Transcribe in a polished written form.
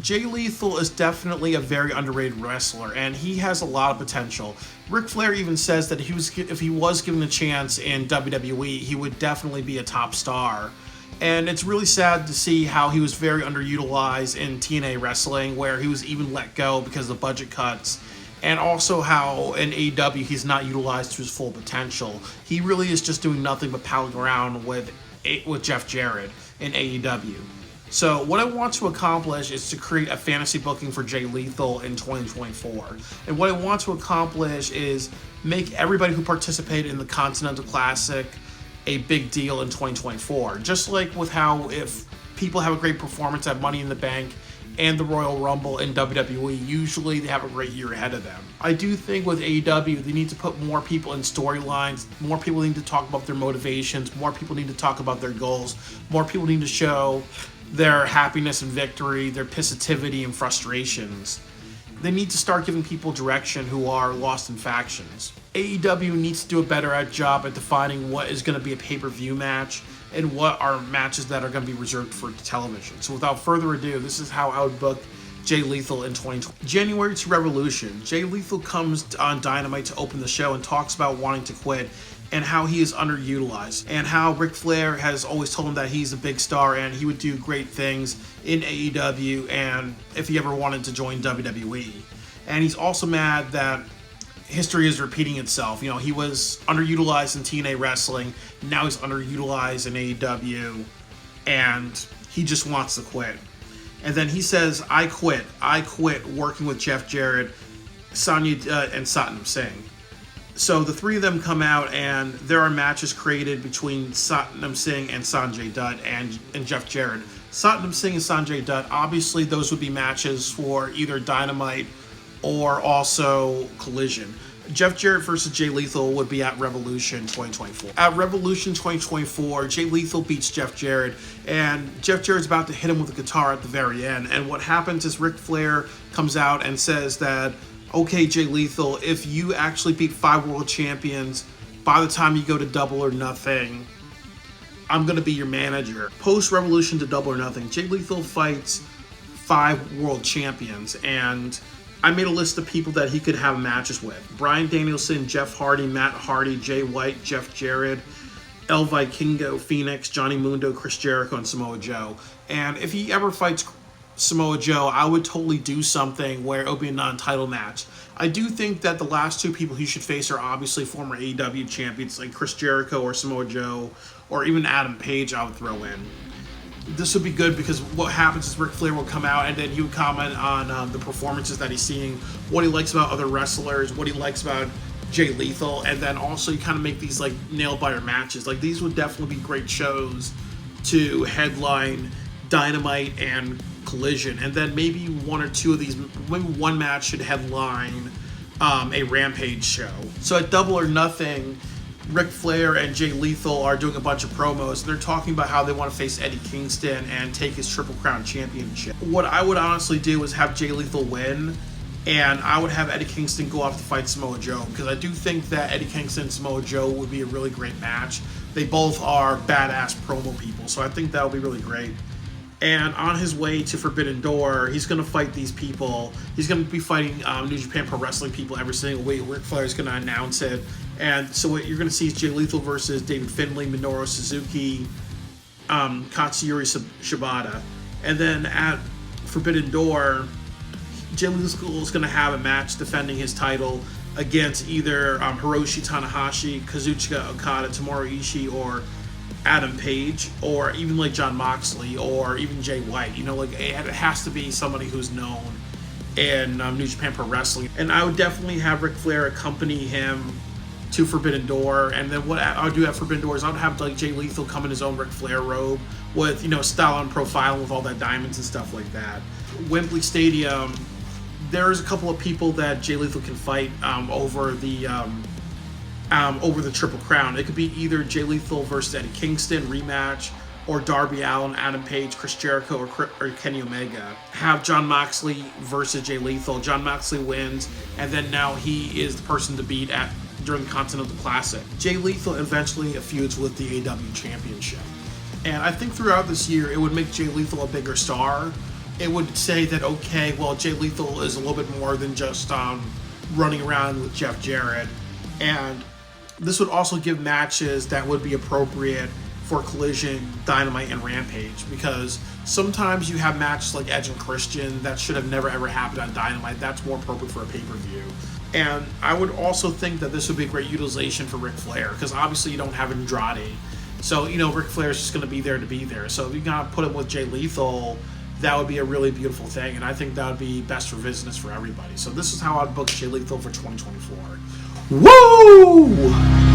Jay Lethal is definitely a very underrated wrestler, and he has a lot of potential. Ric Flair even says that if he was given a chance in WWE, he would definitely be a top star. And it's really sad to see how he was very underutilized in TNA wrestling, where he was even let go because of budget cuts. And also how in AEW he's not utilized to his full potential. He really is just doing nothing but palling around with Jeff Jarrett in AEW. So what I want to accomplish is to create a fantasy booking for Jay Lethal in 2024. And what I want to accomplish is make everybody who participated in the Continental Classic a big deal in 2024. Just like with how if people have a great performance at Money in the Bank and the Royal Rumble in WWE, usually they have a great year ahead of them. I do think with AEW, they need to put more people in storylines, more people need to talk about their motivations, more people need to talk about their goals, more people need to show their happiness and victory, their positivity and frustrations. They need to start giving people direction who are lost in factions. AEW needs to do a better job at defining what is going to be a pay-per-view match and what are matches that are going to be reserved for television. So without further ado, this is how I would book Jay Lethal in 2020. January to Revolution. Jay Lethal comes on Dynamite to open the show and talks about wanting to quit and how he is underutilized, and how Ric Flair has always told him that he's a big star and he would do great things in AEW and if he ever wanted to join WWE. And he's also mad that history is repeating itself. You know, he was underutilized in TNA wrestling, now he's underutilized in AEW, and he just wants to quit. And then he says, I quit working with Jeff Jarrett, Sonya and Satnam Singh. So the three of them come out, and there are matches created between Satnam Singh and Sanjay Dutt and Jeff Jarrett. Satnam Singh and Sanjay Dutt, obviously those would be matches for either Dynamite or also Collision. Jeff Jarrett versus Jay Lethal would be at Revolution 2024. At Revolution 2024, Jay Lethal beats Jeff Jarrett, and Jeff Jarrett's about to hit him with a guitar at the very end. And what happens is Ric Flair comes out and says that, okay, Jay Lethal, if you actually beat 5 world champions, by the time you go to Double or Nothing, I'm going to be your manager. Post-Revolution to Double or Nothing, Jay Lethal fights 5 world champions, and I made a list of people that he could have matches with. Bryan Danielson, Jeff Hardy, Matt Hardy, Jay White, Jeff Jarrett, El Vikingo, Phoenix, Johnny Mundo, Chris Jericho, and Samoa Joe. And if he ever fights Samoa Joe, I would totally do something where it would be a non-title match. I do think that the last 2 people he should face are obviously former AEW champions like Chris Jericho or Samoa Joe, or even Adam Page I would throw in. This would be good because what happens is Ric Flair will come out and then he would comment on the performances that he's seeing, what he likes about other wrestlers, what he likes about Jay Lethal, and then also you kind of make these like nail-biter matches. Like these would definitely be great shows to headline Dynamite and Collision, and then maybe 1 or 2 of these, maybe one match should headline a Rampage show. So at Double or Nothing, Ric Flair and Jay Lethal are doing a bunch of promos, and they're talking about how they want to face Eddie Kingston and take his Triple Crown Championship. What I would honestly do is have Jay Lethal win, and I would have Eddie Kingston go off to fight Samoa Joe, because I do think that Eddie Kingston and Samoa Joe would be a really great match. They both are badass promo people, so I think that would be really great. And on his way to Forbidden Door, he's going to fight these people. He's going to be fighting New Japan Pro Wrestling people every single week. Ric Flair is going to announce it. And so what you're going to see is Jay Lethal versus David Finlay, Minoru Suzuki, Katsuyori Shibata. And then at Forbidden Door, Jay Lethal is going to have a match defending his title against either Hiroshi Tanahashi, Kazuchika Okada, Tomohiro Ishii, or Adam Page, or even like Jon Moxley, or even Jay White. You know, like it has to be somebody who's known in New Japan Pro Wrestling. And I would definitely have Ric Flair accompany him to Forbidden Door. And then what I would do at Forbidden Door is I would have like Jay Lethal come in his own Ric Flair robe with, you know, style and profile with all that diamonds and stuff like that. Wembley Stadium, there's a couple of people that Jay Lethal can fight over the Triple Crown. It could be either Jay Lethal versus Eddie Kingston rematch, or Darby Allin, Adam Page, Chris Jericho, or Kenny Omega. Have Jon Moxley versus Jay Lethal. Jon Moxley wins, and then now he is the person to beat during the Continental Classic. Jay Lethal eventually feuds with the AW Championship. And I think throughout this year, it would make Jay Lethal a bigger star. It would say that, okay, well, Jay Lethal is a little bit more than just running around with Jeff Jarrett. And this would also give matches that would be appropriate for Collision, Dynamite, and Rampage, because sometimes you have matches like Edge and Christian that should have never ever happened on Dynamite. That's more appropriate for a pay-per-view. And I would also think that this would be a great utilization for Ric Flair, because obviously you don't have Andrade. So, Ric Flair is just going to be there to be there. So if you got to put him with Jay Lethal, that would be a really beautiful thing, and I think that would be best for business for everybody. So this is how I'd book Jay Lethal for 2024. Woo!